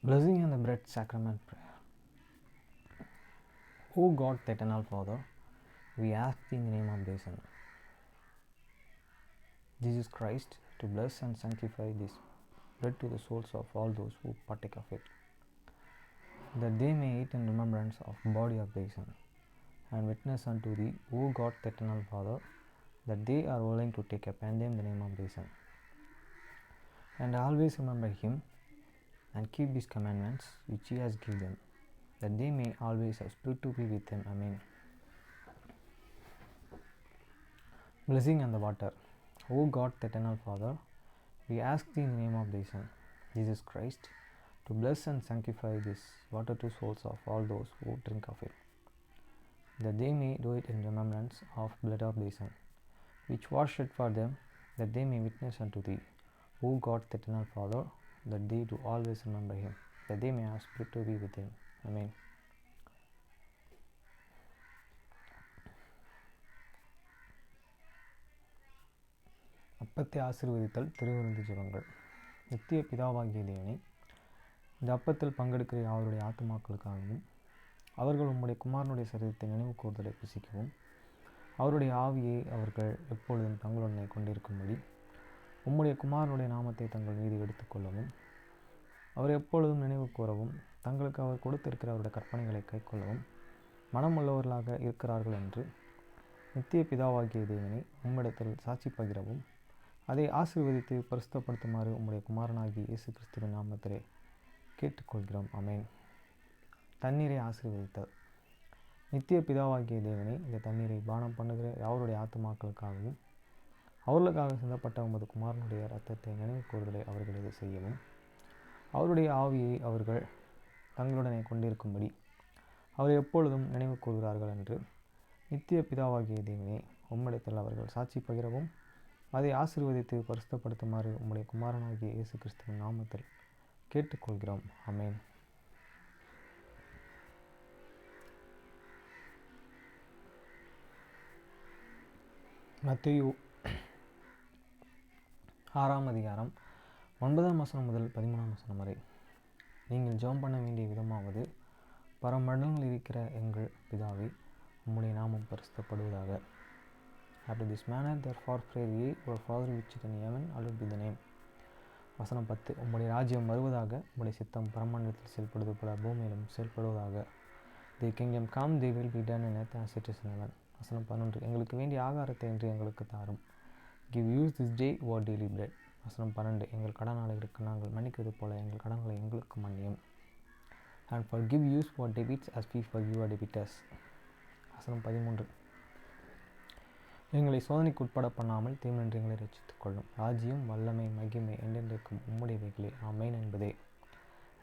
Blessing and the Bread Sacrament Prayer. O God, the Eternal Father, we ask Thee in the name of Thy Son, Jesus Christ, to bless and sanctify this bread to the souls of all those who partake of it, that they may eat in remembrance of the body of Thy Son, and witness unto Thee, O God, the Eternal Father, that they are willing to take upon them the name of Thy Son, and always remember Him, and keep His commandments which He has given them, that they may always have spirit to be with Him. Amen. Blessing and the water. O God, the Eternal Father, we ask Thee in the name of Thy Son, Jesus Christ, to bless and sanctify this water to souls of all those who drink of it, that they may do it in remembrance of the blood of Thy Son, which was shed for them, that they may witness unto Thee, O God, the Eternal Father, that they do always remember Him, that they may have spirit to be with Him. Amen. அப்பத்தை ஆசீர்வதித்தல் திருவிருந்து ஜெபங்கள். நித்திய பிதாவாகிய தேவனே, இந்த அப்பத்தில் பங்கெடுக்கிற அவருடைய ஆத்துமாக்களுக்காகவும் அவர்கள் உம்முடைய குமாரனுடைய சரீரத்தை நினைவு கூர்தலை புசிக்கவும் அவருடைய ஆவியை அவர்கள் எப்பொழுதும் தங்களுடனே கொண்டிருக்கும்படி உம்முடைய குமாரனுடைய நாமத்தை தங்கள் மீது எடுத்துக்கொள்ளவும் அவர் எப்பொழுதும் நினைவு கூறவும் தங்களுக்கு அவர் கொடுத்திருக்கிற அவருடைய கற்பனைகளை கைக்கொள்ளவும் மனமுள்ளவர்களாக இருக்கிறார்கள் என்று நித்திய பிதாவாகிய தேவனை உம்மிடத்தில் சாட்சி பகிரவும் அதை ஆசீர்வதித்து பரிசுத்தப்படுத்துமாறு உம்முடைய குமாரனாகிய இயேசு கிறிஸ்துவின் நாமத்திலே கேட்டுக்கொள்கிறோம். ஆமென். தண்ணீரை ஆசீர்வதித்தல். நித்திய பிதாவாகிய தேவனை, இந்த தண்ணீரை பானம் பண்ணுகிற அவருடைய ஆத்துமாக்களுக்காகவும் அவர்களுக்காக சிந்தப்பட்ட உமது குமாரனுடைய இரத்தத்தை நினைவு கூறுதலை அவர்கள் இதை செய்யவும் அவருடைய ஆவியை அவர்கள் தங்களுடனே கொண்டிருக்கும்படி அவர் எப்பொழுதும் நினைவு கூறுகிறார்கள் என்று நித்திய பிதாவாகிய தேவனை உம்மிடத்தில் அவர்கள் சாட்சி பகிரவும் அதை ஆசீர்வதித்து பரிசுத்தப்படுத்துமாறு உம்முடைய குமாரனாகிய இயேசு கிறிஸ்துவின் நாமத்தில் கேட்டுக்கொள்கிறோம். ஆமென். மத்தேயு 6ஆம் அதிகாரம் 9ஆம் வசனம் முதல் 13ஆம் வசனம் வரை. நீங்கள் ஜெபம் பண்ண வேண்டிய விதமாவது, பரமண்டலங்களில் இருக்கிற எங்கள் பிதாவே, உம்முடைய நாமம் பரிசுத்தப்படுவதாக. After this manner therefore pray ye, our Father which art in heaven, hallowed be thy name. வசனம் 10. உம்முடைய ராஜ்யம் வருவதாக, உம்முடைய சித்தம் பரமண்டலத்தில் செயல்படுவது போல பூமியிலும் செயல்படுவதாக. Thy kingdom come, thy will be done in earth as it is in heaven. வசனம் 11. எங்களுக்கு வேண்டிய ஆகாரத்தை என்று எங்களுக்கு தாரும். Give us this day our daily bread. வசனம் 12. எங்கள் கடனாளிகளுக்கு நாங்கள் மன்னிக்கிறது போல எங்கள் கடன்களை எங்களுக்கு மன்னியும். And forgive us our debts as we forgive our debtors. வசனம் 13. எங்களை சோதனைக்கு உட்பட பண்ணாமல் தீமையின்றி எங்களை ரட்சித்துக் கொள்ளும். ராஜ்யம், வல்லமை, மகிமை என்றென்றைக்கும் உம்முடையவைகளே. ஆமென் என்பதே.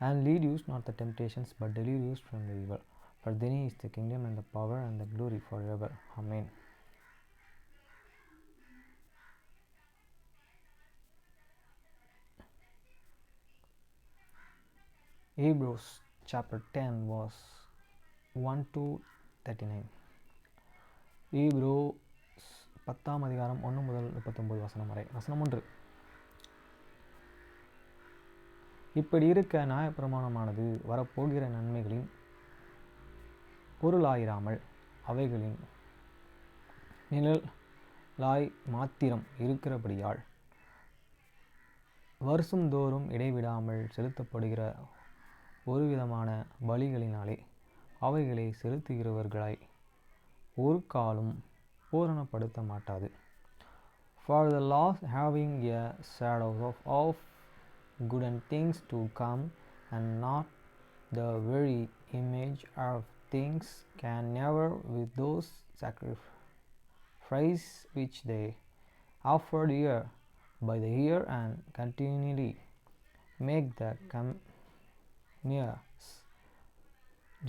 And lead us not the temptations, but deliver us from the evil. For thine is the kingdom and the power and the glory forever. Amen. Hebrews chapter 10 verse 1 to 39. Hebrews 10ஆம் அதிகாரம் 1 முதல் 39 வசனம் வரை. வசனம் 1. இப்படி இருக்க நியாயப்பிரமாணமானது வரப்போகிற நன்மைகளின் பொருளாயிராமல் அவைகளின் நிழலாய் மாத்திரம் இருக்கிறபடியால் வருஷந்தோறும் இடைவிடாமல் செலுத்தப்படுகிற ஒரு விதமான பலிகளினாலே அவைகளை செலுத்துகிறவர்களாய் ஒரு காலம் பூரணப்படுத்த மாட்டாது. For the law having a shadow of good and things to come, and not the very image of things, can never with those sacrifices which they offered year by the year and continually make the comers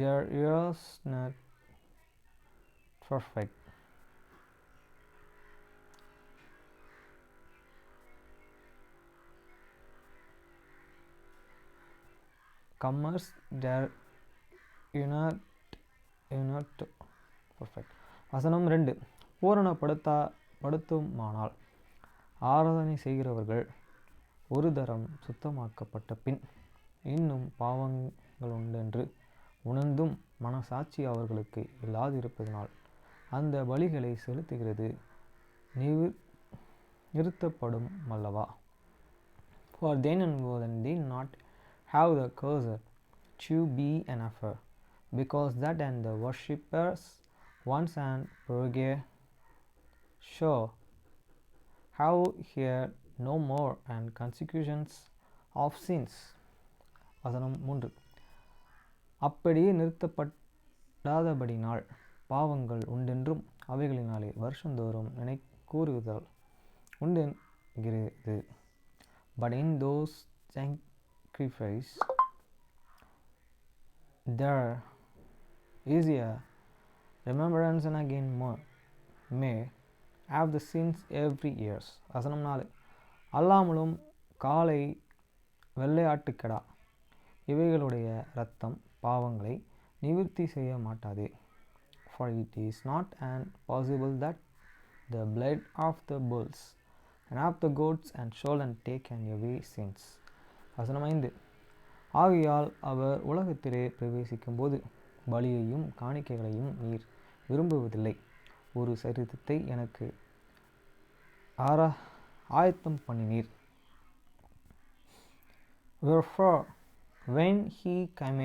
their ears not perfect. Comers their not perfect. வசனம் 2. பூரணப்படுத்துமானால் ஆராதனை செய்கிறவர்கள் ஒரு தரம் சுத்தமாக்கப்பட்ட பின் இன்னும் பாவங்களுண்டென்று உணர்ந்தும் மனசாட்சி அவர்களுக்கு இல்லாதிருப்பதனால் அந்த பலிகளை செலுத்துகிறது நிறுத்தப்படும் அல்லவா? For then and did not have the cursor to be an offer, because that and the worshippers once and purgatory sure have here no more and consecutions of sins. வசனம் 3. அப்படியே நிறுத்தப்படாதபடினால் பாவங்கள் உண்டென்றும் அவைகளினாலே வருஷந்தோறும் நினைக்கூறுதல் உண்டென்கிறது. But in those sacrifices there is a remembrance and again may have the sins every year. வசனம் 4. அல்லாமலும் காளை வெள்ளையாட்டுக்கடா இவைகளுடைய இரத்தம் பாவங்களை நிவர்த்தி செய்ய மாட்டாதே. For it is not an possible that the blood of the bulls and of the goats and shall take away sins. வசனம் 5. ஆகையால் அவர் உலகத்திலே பிரவேசிக்கும்போது பலியையும் காணிக்கைகளையும் நீர் விரும்புவதில்லை, ஒரு சரீரத்தை எனக்கு ஆயத்தம் பண்ணினீர். Wherefore when he came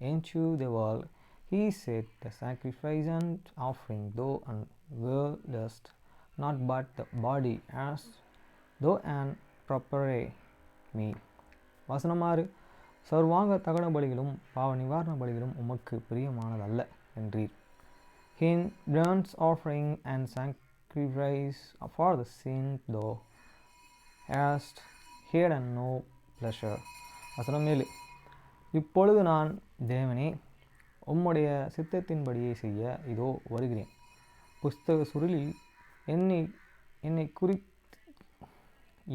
into the world he said, the sacrifice and offering thou wouldest not, but the body as thou and prepare me. வசனம் 6. சர்வாங்க தகன பலிகளும் பாவ நிவாரண பலிகளும் உமக்கு பிரியமானதல்ல என்றீர். In burnt offering and sacrifice for the sin thou hast had no pleasure. வசனம் 7. இப்பொழுது நான் தேவனே உம்முடைய சித்தத்தின்படியே செய்ய இதோ வருகிறேன். புஸ்தக சுருளில்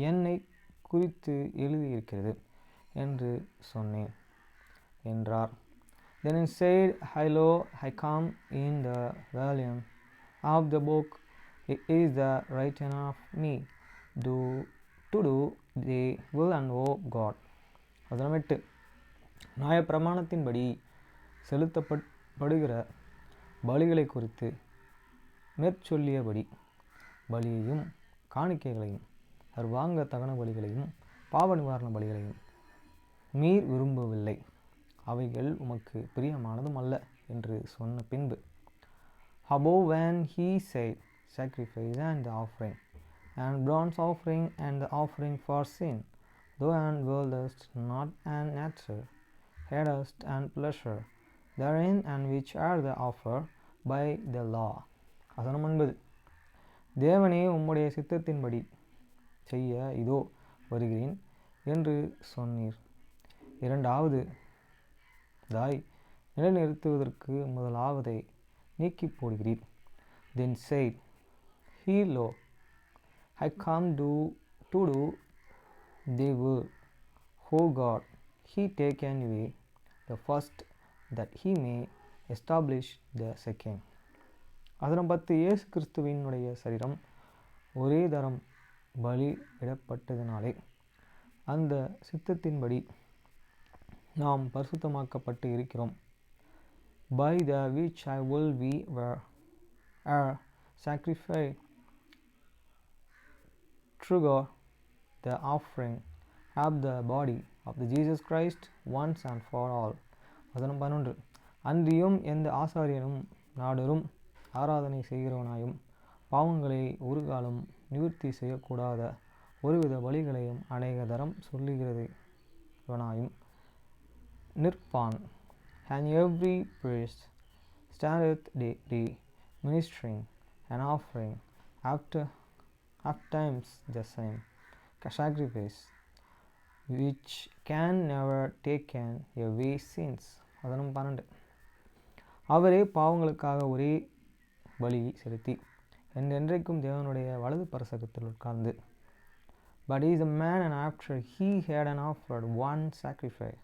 என்னை குறித்து எழுதியிருக்கிறது என்று சொன்னேன் என்றார். Then he said, Hello, I come in the volume of the book. It is the written of me to do the will and O God. வசனம் 8. நியாயப்பிரமாணத்தின்படி செலுத்தப்படுகிற பலிகளை குறித்து மேற்சொல்லியபடி பலியையும் காணிக்கைகளையும் சர்வாங்க தகன பலிகளையும் பாவ நிவாரண பலிகளையும் நீர் விரும்பவில்லை, அவைகள் உமக்கு பிரியமானதும் அல்ல என்று சொன்ன பின்பு, above when he said, sacrifice and the offering and bronze offering and the offering for sin, though and wouldest not an nature hadst and pleasure therein, and which are the offer by the law. வசனம் 9. தேவனே உம்முடைய சித்தத்தின்படி செய்ய இதோ வருகிறேன் என்று சொன்னீர். இரண்டாவது தாய் நிலைநிறுத்துவதற்கு முதலாவதை நீக்கி போடுகிறீர். Then said he, Lo, I come to do thy will, O God. He taken away the first that he may establish the second. வசனம் 10. இயேசு கிறிஸ்துவினுடைய சரீரம் ஒரே தரம் பலியிடப்பட்டதினாலே அந்த சித்தத்தின்படி நாம் பரிசுத்தமாக்கப்பட்டு இருக்கிறோம். By the which I will we were sacrificed through God, the offering of the body of the Jesus Christ once and for all. வசனம் 11. அன்றியும் எந்த ஆசாரியனும் நாடரும் ஆராதனை செய்கிறவனாயும் பாவங்களை ஒரு காலம் நிவர்த்தி செய்யக்கூடாத ஒருவித பலிகளையும் அநேக தரம் சொல்லுகிறவனாயும் நிற்பான். And every priest standeth daily ministering and offering after times the same sacrifice, which can never take away sins. வசனம் 12. அவரே பாவங்களுக்காக ஒரே பலி செலுத்தி என்றென்றைக்கும் தேவனுடைய வலது பரசகத்தில் உட்கார்ந்து, but he is a man, and after he had offered one sacrifice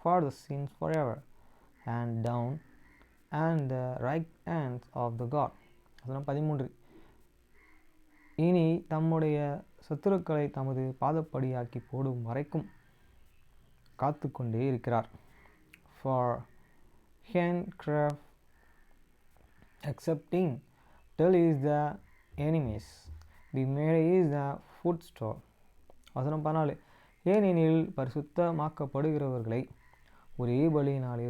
for the sins forever, and down and the right hands of the God. வசனம் 13. இனி தம்முடைய சத்துருக்களை தமது பாதப்படியாக்கி போடும் வரைக்கும் காத்து கொண்டே இருக்கிறார். For handcraft accepting tell is the enemies be made is the footstool. வசனம் 14. ஏனெனில் பரிசுத்தமாக்கப்படுகிறவர்களை ஒரே பலியினாலே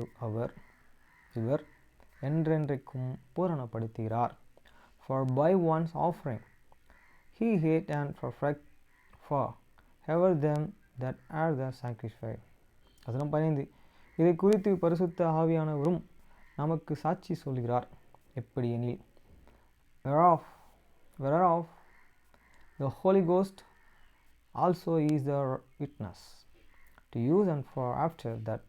இவர் என்றென்றைக்கும் பூரணப்படுத்துகிறார். For by one's offering he hath and perfect for ever them that are the sacrifice. வசனம் 15. இதை குறித்து பரிசுத்த ஆவியானவரும் நமக்கு சாட்சி சொல்கிறார். எப்படி எனில், whereof the Holy Ghost also is the witness to use and for after that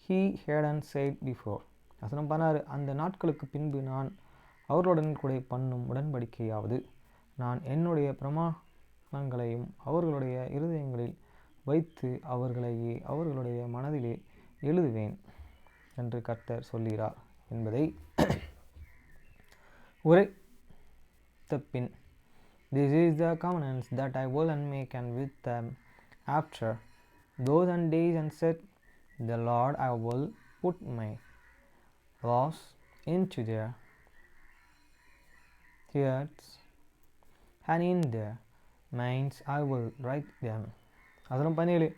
he hadn't said before. வசனம் 16. அந்த நாட்களுக்கு பின்பு நான் அவர்களுடன் கூட பண்ணும் உடன்படிக்கையாவது, நான் என்னுடைய பிரமாணங்களையும் அவர்களுடைய இருதயங்களில் வைத்து அவர்களுடைய மனதிலே எழுதுவேன் என்று கர்த்தர் சொல்கிறார் என்பதை உரைத்த பின், This is the covenant that I will and make and with them after those and days, and said the Lord, I will put my laws into their hearts, and in their minds I will write them. வசனம் 17.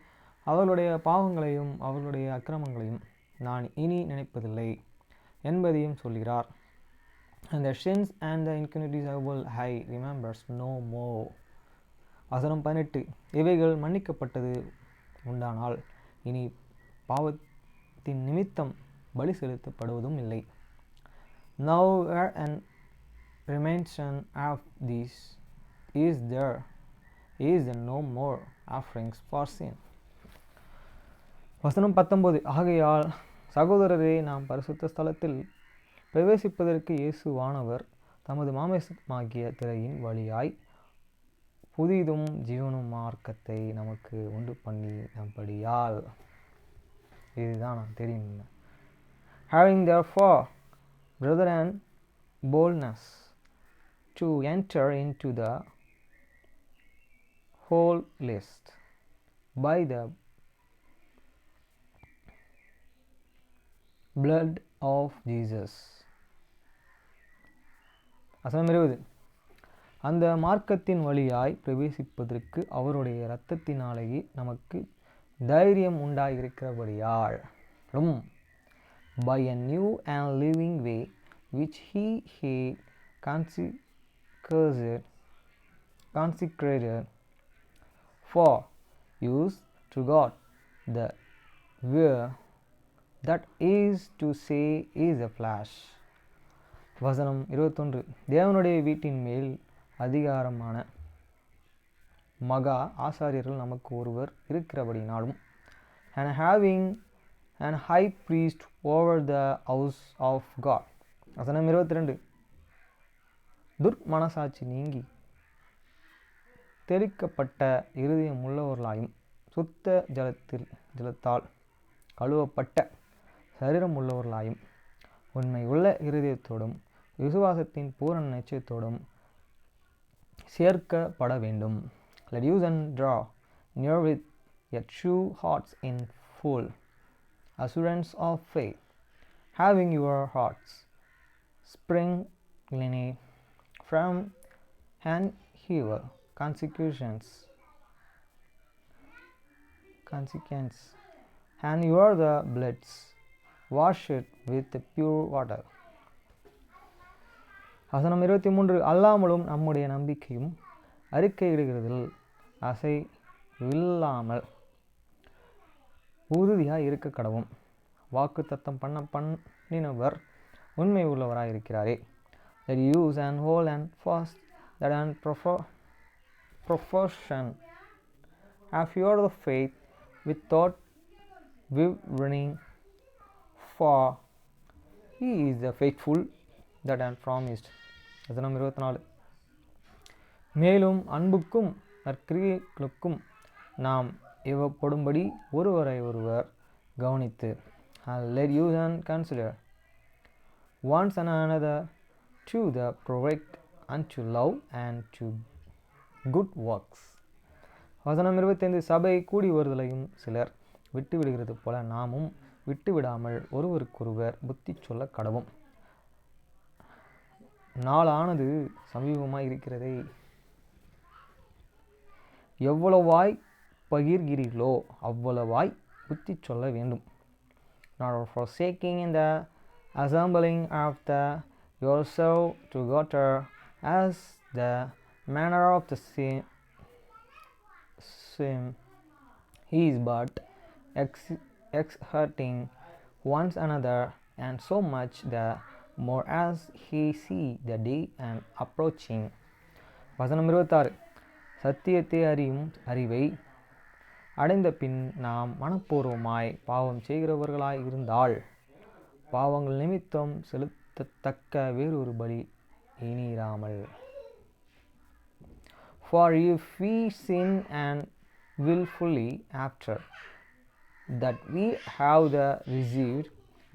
அவர்களுடைய பாவங்களையும் அவர்களுடைய அக்கிரமங்களையும் நான் இனி நினைப்பதில்லை என்பதையும் சொல்கிறார். And the sins and the iniquities I will remembers no more. வசனம் 18. இவைகள் மன்னிக்கப்பட்டது உண்டானால் இனி பாவத்தின் நிமித்தம் பலி செலுத்தப்படுவதும் இல்லை. Now where an remission of these is there no more offerings for sin. வசனம் 19. ஆகையால் சகோதரரே, நாம் பரிசுத்த ஸ்தலத்தில் பிரவேசிப்பதற்கு இயேசுவானவர் தமது மாம்சமாகிய திரையின் வழியாய் புதிதும் ஜீவனும் மார்க்கத்தை நமக்கு உண்டு பண்ணினபடியால். இதுதான் நான் தெரியும். Having therefore brethren boldness to enter into the holiest by the blood of Jesus. வசனம் 20. அந்த மார்க்கத்தின் வழியாய் பிரவேசிப்பதற்கு அவருடைய இரத்தத்தினாலேயே நமக்கு தைரியம் உண்டாயிருக்கிறபடியால், by a new and living way which he had consecrated for use to God, the where that is to say is a flesh. வசனம் 21. தேவனுடைய வீட்டின் மேல் அதிகாரமான மகா ஆசாரியர்கள் நமக்கு ஒருவர் இருக்கிறபடினாலும், and having an high priest over the house of God. வசனம் 22. துர்மனசாட்சி நீங்கி தெளிக்கப்பட்ட இருதயம் உள்ளவர்களாயும் சுத்த ஜலத்தால் கழுவப்பட்ட சரீரம் உள்ளவர்களாயும் உண்மை உள்ள இருதயத்தோடும் விசுவாசத்தின் பூரண நிச்சயத்தோடும் சேர்க்கப்பட வேண்டும். Let you then draw near with your true hearts in full assurance of faith, having your hearts sprinkled from an evil consequence, and you are the bloods washed with the pure water. வசனம் 23. அல்லாமலும் நம்முடைய நம்பிக்கையும் அறிக்கையிடுகிறதில் அசைவில்லாமல் உறுதியாய் இருக்க கடவும். வாக்கு தத்தம் பண்ணினவர் உண்மை உள்ளவராய் இருக்கிறாரே. That you use and hold and fast that and profession of your faith without wavering, for he is the faithful that and promised. வசனம் 24. மேலும் அன்புக்கும் நற்கிரியைகளுக்கும் நாம் ஏவப்படும்படி ஒருவரை ஒருவர் கவனித்து, let you then consider once and another to the provoke unto love and to good works. வசனம் 25. சபை கூடி வருதலையும் சிலர் விட்டுவிடுகிறது போல நாமும் விட்டுவிடாமல் ஒருவருக்கொருவர் புத்தி சொல்ல கடவும். நாளானது சமீபமாய் இருக்கிறதே. எவ்வளவாய் பகிர்கிறீர்களோ அவ்வளவாய் புத்தி சொல்ல வேண்டும். Not forsaking in the assembling of yourselves together, as the manner of the same is, but exhorting one another, and so much the more as he see the day and approaching. வசனம் 26. சத்தியத்தை அறியும் அறிவை அடைந்த பின் நாம் மனப்பூர்வமாய் பாவம் செய்கிறவர்களாய் இருந்தால் பாவங்கள் நிமித்தம் செலுத்தத்தக்க வேறொரு பலி இனிராமல். For if we sin and willfully after that we have received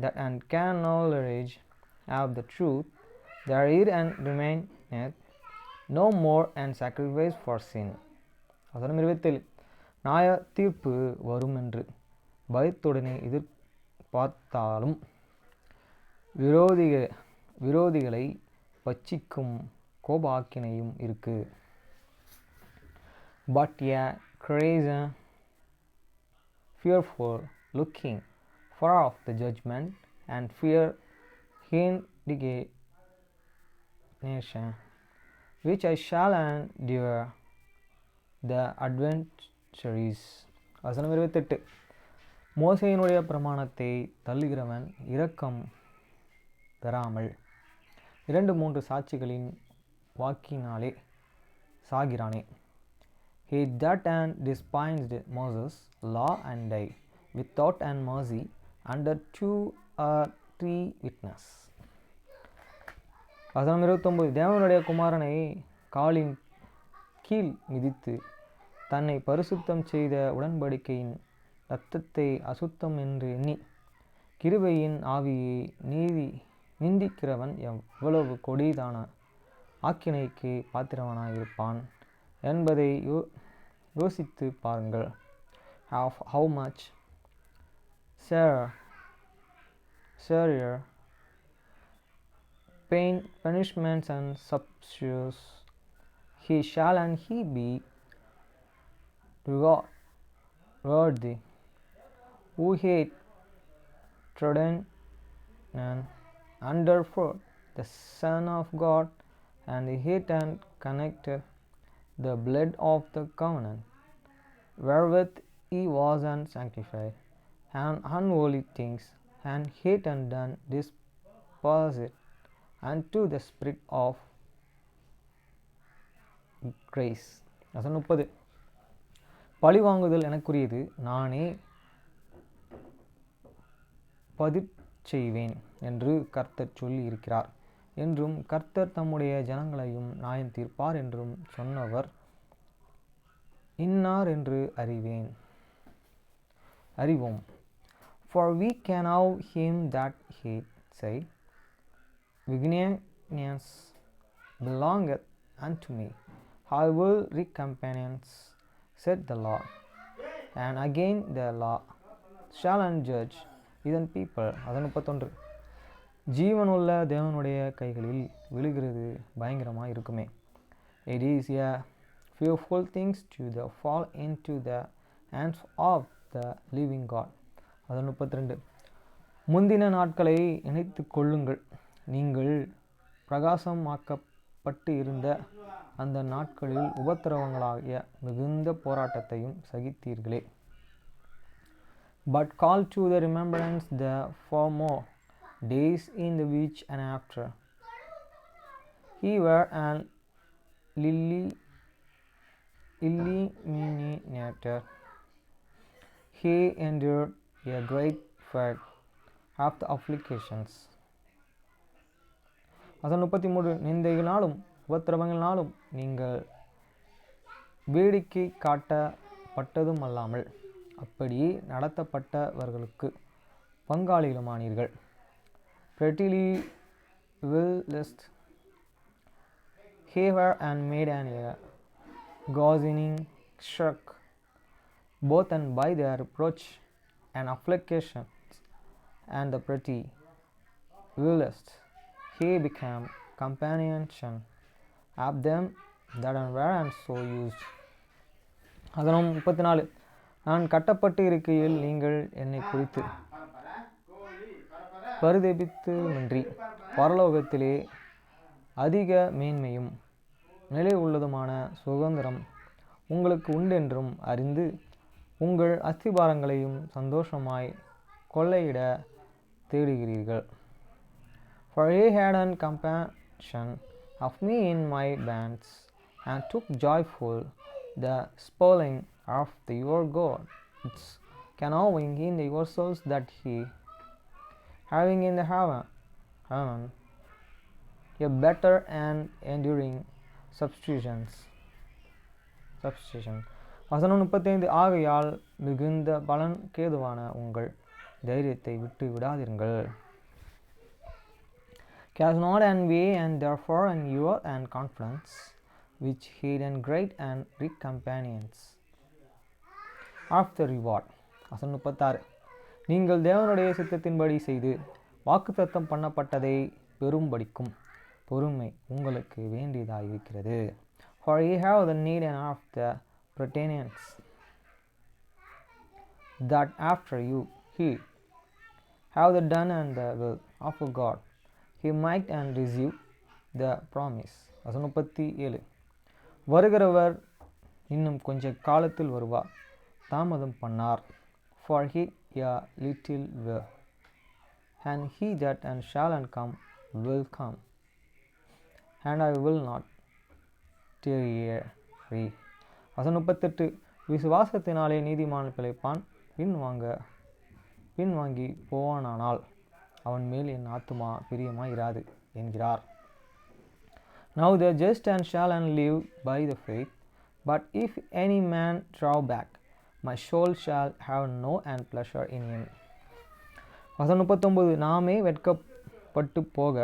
that and can knowledge of the truth, there is and remaineth no more and sacrifice for sin. வசனம் 27. நியாய தீர்ப்பு வரும் என்று பயத்துடனே எதிர்பார்த்தாலும் விரோதிகளை பட்சிக்கும் கோபாக்கினையும் இருக்கு. But ye crazy, fearful looking for of the judgment and fear indignation, which I shall endure the adversaries. வசனம் 28. மோசேயினுடைய பிரமாணத்தை தள்ளுகிறவன் இரக்கம் பெறாமல் 2-3 சாட்சிகளின் வாக்கினாலே சாகிறானே. He that and despised Moses' law and died without and mercy under 2 or 3 witness. வசனம் 29. தேவனுடைய குமாரனை காலின் கீழ் மிதித்து தன்னை பரிசுத்தம் செய்த உடன்படிக்கையின் இரத்தத்தை அசுத்தம் என்று எண்ணி கிருபையின் ஆவியை நிந்திக்கிறவன் எவ்வளவு கொடிதான ஆக்கினைக்கு பாத்திரவனாயிருப்பான் என்பதை யோசித்து பாருங்கள். How much severe punishments and substitutes he shall and he be worthy who hate trodden and underfoot the Son of God, and hate and connected the blood of the covenant wherewith he was sanctified, and unholy things, and hate and done disposed unto the Spirit of grace. வசனம் 30. பழிவாங்குதல் எனக்குரியது, நானே பதிற் செய்வேன் என்று கர்த்தர் சொல்லி இருக்கிறார் என்றும் கர்த்தர் தம்முடைய ஜனங்களையும் நியாயம் தீர்ப்பார் என்றும் சொன்னவர் இன்னார் என்று அறிவோம். For we can know him that he said, Vengeance belongeth unto me, I will recompense, said the Lord. And again the law shall judge இதன் people. அதன் 31. ஜீவனுள்ள தேவனுடைய கைகளில் விழுகிறது பயங்கரமாக இருக்குமே. It is a fearful things to fall into the hands of the living God. அதன் 32. முந்தின நாட்களை நினைத்து கொள்ளுங்கள், நீங்கள் பிரகாசமாக்கப்பட்டு இருந்த அந்த நாட்களில் உபத்திரவங்களாகிய மிகுந்த போராட்டத்தையும் சகித்தீர்களே. But call to the remembrance the former days in the which and after he were an illuminated, he endured a great fight of the afflictions. அதன் 33. நிந்தைகளாலும் உபத்திரவங்களாலும் நீங்கள் வேடிக்கை காட்டப்பட்டதும் அல்லாமல் அப்படியே நடத்தப்பட்டவர்களுக்கு பங்காளிகளுமானீர்கள். Prettily whilst he were and made an gazing struck both and by their reproach and afflictions and the pretty whilst he became companion of them that were and so used. அதனம் 34. நான் கட்டப்பட்டு இருக்கையில் நீங்கள் என்னை குறித்து பரிதபித்துமின்றி பரலோகத்திலே அதிக மேன்மையும் நிலை உள்ளதுமான சுதந்திரம் உங்களுக்கு உண்டென்றும் அறிந்து உங்கள் அஸ்திபாரங்களையும் சந்தோஷமாய் கொள்ளையிட தேடுகிறீர்கள். For he had compassion of me in my bands, and took joyful the spoiling of your gods, canoeing in yourselves that he, having in the heaven a better and enduring substitution. வசனம் 35. ஆகையால் மிகுந்த பலன் கேதுவான உங்கள் தைரியத்தை விட்டு விடாதீர்கள். Cast not envy and therefore in your and confidence, which heed and great and rich companions of the reward. வசனம் 36. நீங்கள் தேவனுடைய சித்தத்தின்படி செய்து வாக்குத்தத்தம் பண்ணப்பட்டதை பெறும்படிக்கும் பொறுமை உங்களுக்கு வேண்டியதாயிருக்கிறது. For ye have the need and of the pretendence that after you he have the done and the will of God he might and receive the promise. வசனம் 37. வருகிறவர் இன்னும் கொஞ்ச காலத்தில் வருவார், தாமதம் பண்ணார். For he a little will, and he that and shall and come will come, and I will not tarry. வசனம் 38. விசுவாசத்தினாலே நீதிமான் பிழைப்பான், பின்வாங்கி போவானானால் அவன் மேல் என் ஆத்துமா பிரியமாய் இராது என்கிறார். Now the just and shall and live by the faith, but if any man draw back, my soul shall have no and pleasure in him. வசனம் 39. நாமே வெட்கப்பட்டு போக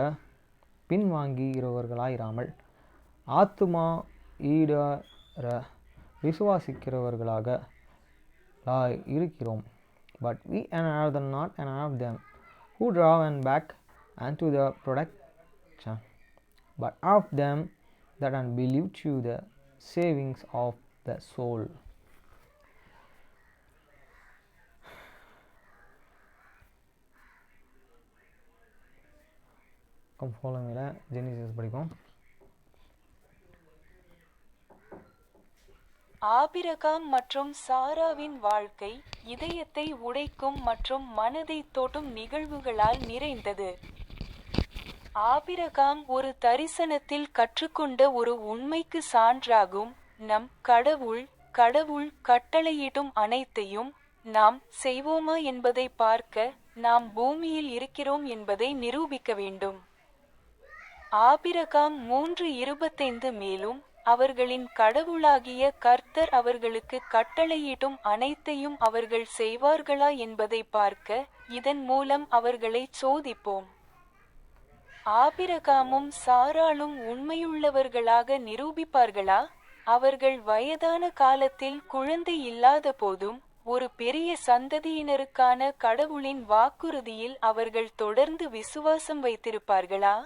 பின்வாங்கி இருவர்களாயிராமல் ஆத்துமா ஈடற விசுவாசிக்கிறவர்களாக இருக்கிறோம். But we are the not and of them who draw and back unto the production, but of them that believe to the savings of the soul. Come follow me. Genesis படிப்போம். Abraham மற்றும் சாராவின் வாழ்க்கை இதயத்தை உடைக்கும் மற்றும் மனதை தொடும் நிகழ்வுகளால் நிறைந்தது. Abraham ஒரு தரிசனத்தில் கற்றுக்கொண்ட ஒரு உண்மைக்கு சான்றாகும். நம் கடவுள் கட்டளையிடும் அனைத்தையும் நாம் செய்வோமா என்பதை பார்க்க நாம் பூமியில் இருக்கிறோம் என்பதை நிரூபிக்க வேண்டும். ஆபிரகாம் 3:25 மேலும் அவர்களின் கடவுளாகிய கர்த்தர் அவர்களுக்கு கட்டளையிடும் அனைத்தையும் அவர்கள் செய்வார்களா என்பதை பார்க்க இதன் மூலம் அவர்களை சோதிப்போம். ஆபிரகாமும் சாராளும் உண்மையுள்ளவர்களாக நிரூபிப்பார்களா? அவர்கள் வயதான காலத்தில் குழந்தை இல்லாத போதும் ஒரு பெரிய சந்ததியினருக்கான கடவுளின் வாக்குறுதியில் அவர்கள் தொடர்ந்து விசுவாசம் வைத்திருப்பார்களா?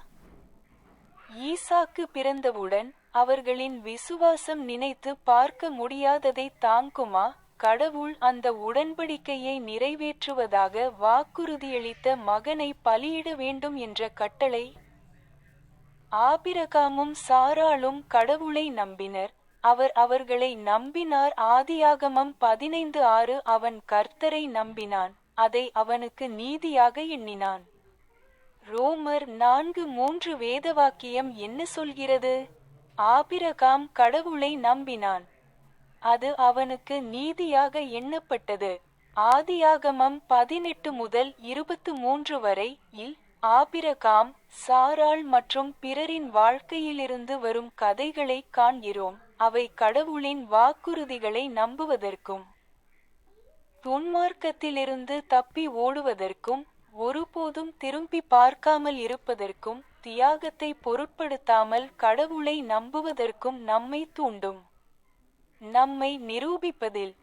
ஈசாக்கு பிறந்தவுடன் அவர்களின் விசுவாசம் நினைத்து பார்க்க முடியாததை தாங்குமா? கடவுள் அந்த உடன்படிக்கையை நிறைவேற்றுவதாக வாக்குறுதியளித்த மகனை பலியிட வேண்டும் என்ற கட்டளை. ஆபிரகாமும் சாராளும் கடவுளை நம்பினர், அவர் அவர்களை நம்பினார். ஆதியாகமம் 15:6. அவன் கர்த்தரை நம்பினான், அதை அவனுக்கு நீதியாக எண்ணினான். ரோமர் 4:3 வேதவாக்கியம் என்ன சொல்கிறது? ஆபிரகாம் கடவுளை நம்பினான், அது அவனுக்கு நீதியாக எண்ணப்பட்டது. ஆதியாகமம் 18-23 வரை இல் ஆபிரகாம், சாராள் மற்றும் பிறரின் வாழ்க்கையிலிருந்து வரும் கதைகளை காண்கிறோம். அவை கடவுளின் வாக்குறுதிகளை நம்புவதற்கும் துன்மார்க்கத்திலிருந்து தப்பி ஓடுவதற்கும் ஒருபோதும் திரும்பி பார்க்காமல் இருப்பதற்கும் தியாகத்தை பொருட்படுத்தாமல் கடவுளை நம்புவதற்கும் நம்மை தூண்டும். நம்மை நிரூபிப்பதில்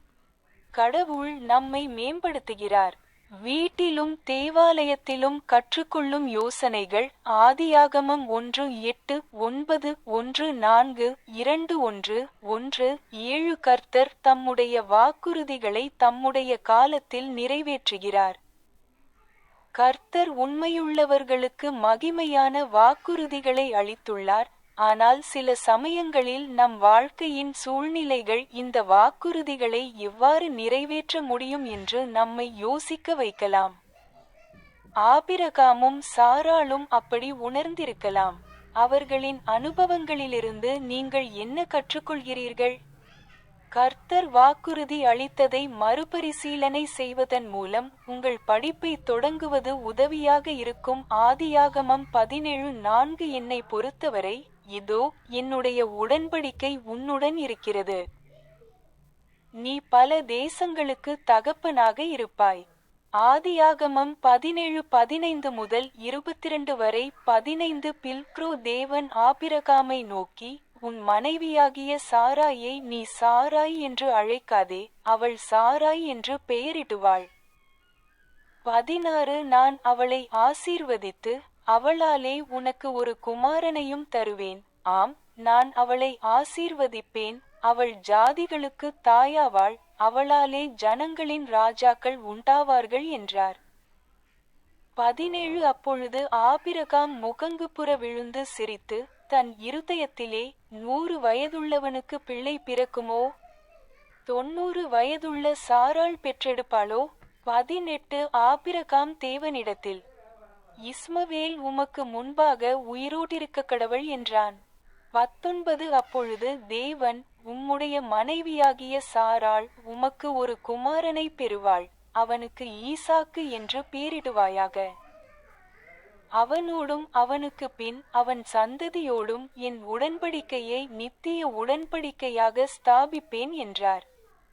கடவுள் நம்மை மேம்படுத்துகிறார். வீட்டிலும் தேவாலயத்திலும் கற்றுக்கொள்ளும் யோசனைகள். ஆதியாகமம் 1:8-9-14-2-1-1-7 கர்த்தர் தம்முடைய வாக்குறுதிகளை தம்முடைய காலத்தில் நிறைவேற்றுகிறார். கர்த்தர் உண்மையுள்ளவர்களுக்கு மகிமையான வாக்குறுதிகளை அளித்துள்ளார். ஆனால் சில சமயங்களில் நம் வாழ்க்கையின் சூழ்நிலைகள் இந்த வாக்குறுதிகளை எவ்வாறு நிறைவேற்ற முடியும் என்று நம்மை யோசிக்க வைக்கலாம். ஆபிரகாமும் சாராளும் அப்படி உணர்ந்திருக்கலாம். அவர்களின் அனுபவங்களிலிருந்து நீங்கள் என்ன கற்றுக்கொள்கிறீர்கள்? கர்த்தர் வாக்குறுதி அளித்ததை மறுபரிசீலனை செய்வதன் மூலம் உங்கள் படிப்பை தொடங்குவது உதவியாக இருக்கும். ஆதியாகமம் 17:4 என்னை பொறுத்தவரை, இதோ, என்னுடைய உடன்படிக்கை உன்னுடன் இருக்கிறது. நீ பல தேசங்களுக்கு தகப்பனாக இருப்பாய். ஆதியாகமம் 17:15-22 வரை 15 பில்க்ரோ தேவன் ஆபிரகாமை நோக்கி, உன் மனைவியாகிய சாராயை நீ சாராய் என்று அழைக்காதே, அவள் சாராய் என்று பெயரிடுவாள். 16 நான் அவளை ஆசீர்வதித்து, அவளாலே உனக்கு ஒரு குமாரனையும் தருவேன். ஆம், நான் அவளை ஆசீர்வதிப்பேன், அவள் ஜாதிகளுக்கு தாயாவாள், அவளாலே ஜனங்களின் ராஜாக்கள் உண்டாவார்கள் என்றார். 17 அப்பொழுது ஆபிரகாம் முகங்குப்புற விழுந்து சிரித்து, தன் இருதயத்திலே, 100 வயதுள்ளவனுக்கு பிள்ளை பிறக்குமோ? 90 வயதுள்ள சாராள் பெற்றெடுப்பாளோ? 18 ஆபிரகாம் தேவனிடத்தில், இஸ்மவேல் உமக்கு முன்பாக உயிரோடிருக்க கடவள் என்றான். 19 அப்பொழுது தேவன், உம்முடைய மனைவியாகிய சாராள் உமக்கு ஒரு குமாரனை பெறுவாள், அவனுக்கு ஈசாக்கு என்று பேரிடுவாயாக. அவனோடும் அவனுக்கு பின் அவன் சந்ததியோடும் என் உடன்படிக்கையை நித்திய உடன்படிக்கையாக ஸ்தாபிப்பேன் என்றார்.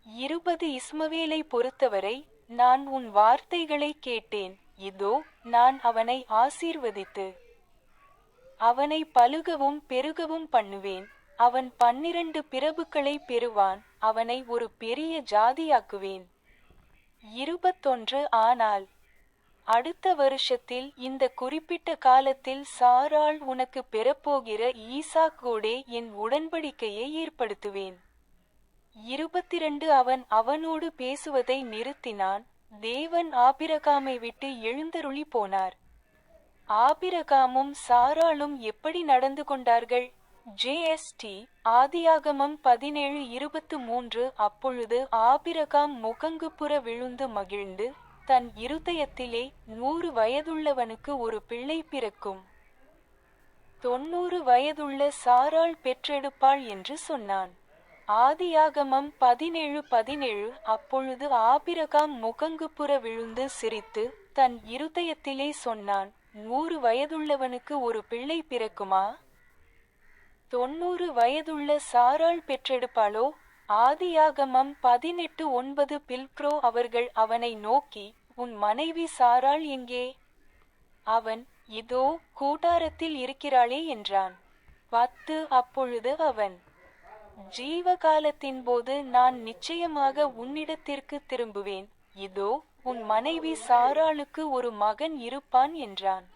20 இஸ்மவேலை பொறுத்தவரை, நான் உன் வார்த்தைகளை கேட்டேன், இதோ, நான் அவனை ஆசீர்வதித்து அவனை பலுகவும் பெருகவும் பண்ணுவேன். அவன் 12 பிரபுக்களை பெறுவான், அவனை ஒரு பெரிய ஜாதியாக்குவேன். 21 ஆனால் அடுத்த வருஷத்தில் இந்த குறிப்பிட்ட காலத்தில் சாராள் உனக்கு பெறப்போகிற ஈசாக்கோடே என் உடன்படிக்கையை ஏற்படுத்துவேன். 22 அவன் அவனோடு பேசுவதை நிறுத்தினான். தேவன் ஆபிரகாமை விட்டு எழுந்தருளி போனார். ஆபிரகாமும் சாராளும் எப்படி நடந்து கொண்டார்கள்? ஜேஎஸ்டி ஆதியாகமம் 17:23 அப்பொழுது ஆபிரகாம் முகங்குப்புற விழுந்து மகிழ்ந்து, தன் இருதயத்திலே, 100 வயதுள்ளவனுக்கு ஒரு பிள்ளை பிறக்கும், 90 வயதுள்ள சாராள் பெற்றெடுப்பாள் என்று சொன்னான். ஆதியாகமம் 17:17 அப்பொழுது ஆபிரகாம் முகங்குப்புற விழுந்து சிரித்து, தன் இருதயத்திலே சொன்னான், 100 வயதுள்ளவனுக்கு ஒரு பிள்ளை பிறக்குமா? 90 வயதுள்ள சாராள் பெற்றெடுப்பாளோ? ஆதியாகமம் 18:9 பில்க்ரோ அவர்கள் அவனை நோக்கி, உன் மனைவி சாராள் எங்கே? அவன், இதோ, கூடாரத்தில் இருக்கிறாளே என்றான். 10 அப்பொழுது அவன், ஜீவகாலத்தின்போது நான் நிச்சயமாக உன்னிடத்திற்கு திரும்புவேன், இதோ, உன் மனைவி சாராளுக்கு ஒரு மகன் இருப்பான் என்றான்.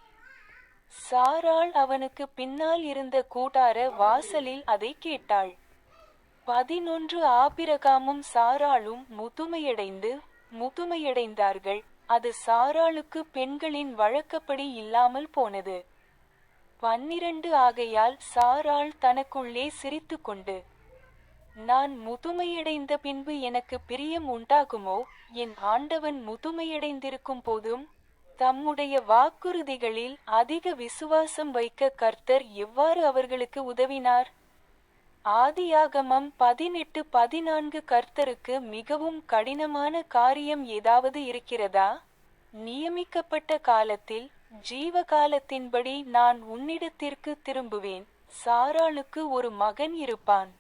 சாராள் அவனுக்கு பின்னால் இருந்த கூடார வாசலில் அதை கேட்டாள். 11 ஆபிரகாமும் சாராளும் முதுமையடைந்தார்கள். அது சாராளுக்கு பெண்களின் வழக்கப்படி இல்லாமல் போனது. 12 ஆகையால் சாராள் தனக்குள்ளே சிரித்துக்கொண்டு, நான் முதுமையடைந்த பின்பு எனக்கு பிரியம் உண்டாகுமோ? என் ஆண்டவன் முதுமையடைந்திருக்கும் போதும் தம்முடைய வாக்குறுதிகளில் அதிக விசுவாசம் வைக்க கர்த்தர் எவ்வாறு அவர்களுக்கு உதவினார்? ஆதியாகமம் 18:14 கர்த்தருக்கு மிகவும் கடினமான காரியம் ஏதாவது இருக்கிறதா? நியமிக்கப்பட்ட காலத்தில், ஜீவகாலத்தின்படி நான் உன்னிடத்திற்கு திரும்புவேன், சாராளுக்கு ஒரு மகன் இருப்பான்.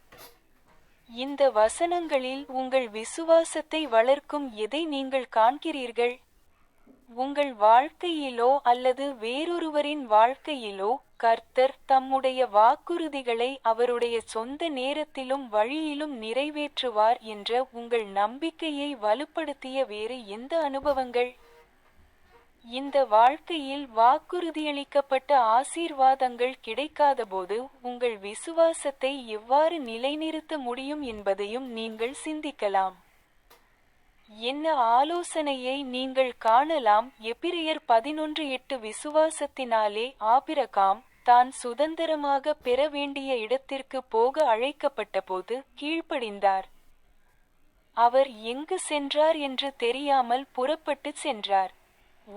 இந்த வசனங்களில் உங்கள் விசுவாசத்தை வளர்க்கும் எதை நீங்கள் காண்கிறீர்கள்? உங்கள் வாழ்க்கையிலோ அல்லது வேறொருவரின் வாழ்க்கையிலோ கர்த்தர் தம்முடைய வாக்குறுதிகளை அவருடைய சொந்த நேரத்திலும் வழியிலும் நிறைவேற்றுவார் என்ற உங்கள் நம்பிக்கையை வலுப்படுத்திய வேறு எந்த அனுபவங்கள்? இந்த வாழ்க்கையில் வாக்குறுதியளிக்கப்பட்ட ஆசீர்வாதங்கள் கிடைக்காதபோது உங்கள் விசுவாசத்தை எவ்வாறு நிலைநிறுத்த முடியும் என்பதையும் நீங்கள் சிந்திக்கலாம். என்ன ஆலோசனையை நீங்கள் காணலாம்? எபிரெயர் 11:8 விசுவாசத்தினாலே ஆபிரகாம் தான் சுதந்திரமாக பெற வேண்டிய இடத்திற்கு போக அழைக்கப்பட்டபோது கீழ்ப்படிந்தார். அவர் எங்கு சென்றார் என்று தெரியாமல் புறப்பட்டுச் சென்றார்.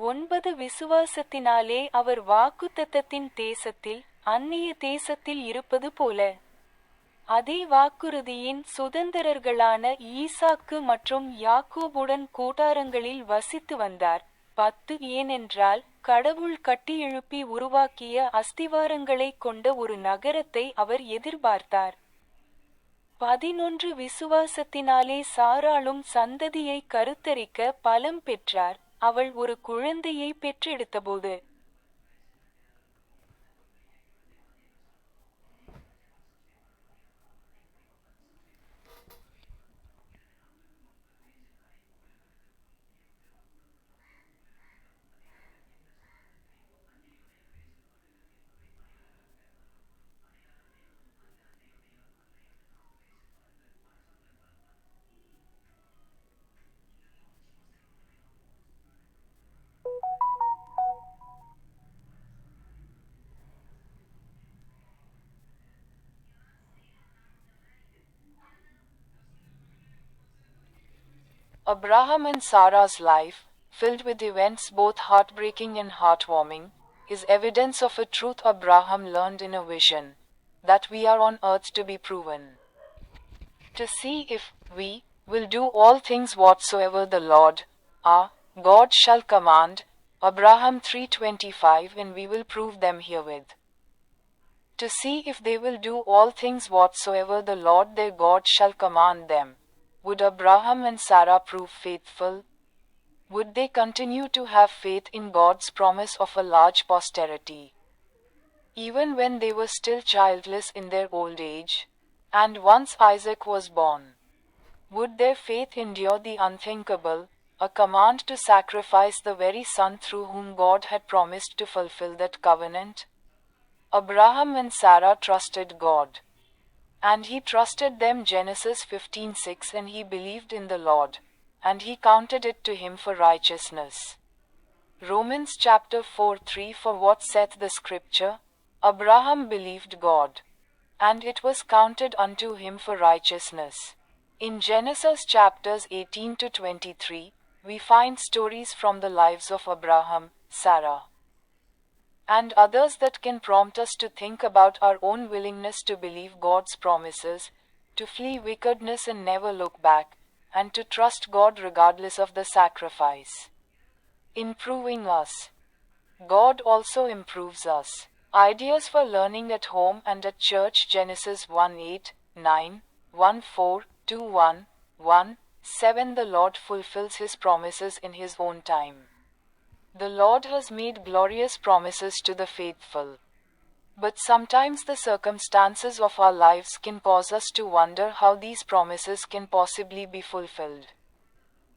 9 விசுவாசத்தினாலே அவர் வாக்குத்தத்தத்தின் தேசத்தில் அந்நிய தேசத்தில் இருப்பது போல அதே வாக்குறுதியின் சுதந்திரர்களான ஈசாக்கு மற்றும் யாக்கோபுடன் கூடாரங்களில் வசித்து வந்தார். 10 ஏனென்றால் கடவுள் கட்டியெழுப்பி உருவாக்கிய அஸ்திவாரங்களைக் கொண்ட ஒரு நகரத்தை அவர் எதிர்பார்த்தார். 11 விசுவாசத்தினாலே சாராளும் சந்ததியை கருத்தரிக்க பலம் பெற்றார். அவள் ஒரு குழந்தையை பெற்றெடுத்தபோது Abraham and Sarah's life, filled with events both heartbreaking and heartwarming, is evidence of a truth Abraham learned in a vision, that we are on earth to be proven. To see if we will do all things whatsoever the Lord, our God shall command, Abraham 3:25, and we will prove them herewith. To see if they will do all things whatsoever the Lord their God shall command them. Would Abraham and Sarah prove faithful? Would they continue to have faith in God's promise of a large posterity, even when they were still childless in their old age, and once Isaac was born? Would their faith endure the unthinkable, a command to sacrifice the very son through whom God had promised to fulfill that covenant? Abraham and Sarah trusted God, and he trusted them. Genesis 15:6, and he believed in the Lord, and he counted it to him for righteousness. Romans chapter 4:3, for what saith the scripture? Abraham believed God, and it was counted unto him for righteousness. In Genesis chapters 18 to 23, we find stories from the lives of Abraham, Sarah, and others that can prompt us to think about our own willingness to believe God's promises, to flee wickedness and never look back, and to trust God regardless of the sacrifice. Improving us. God also improves us. Ideas for learning at home and at church. Genesis 1:8, 9, 1:4, 2:1, 1:7. The Lord fulfills his promises in his own time. The Lord has made glorious promises to the faithful. But sometimes the circumstances of our lives can cause us to wonder how these promises can possibly be fulfilled.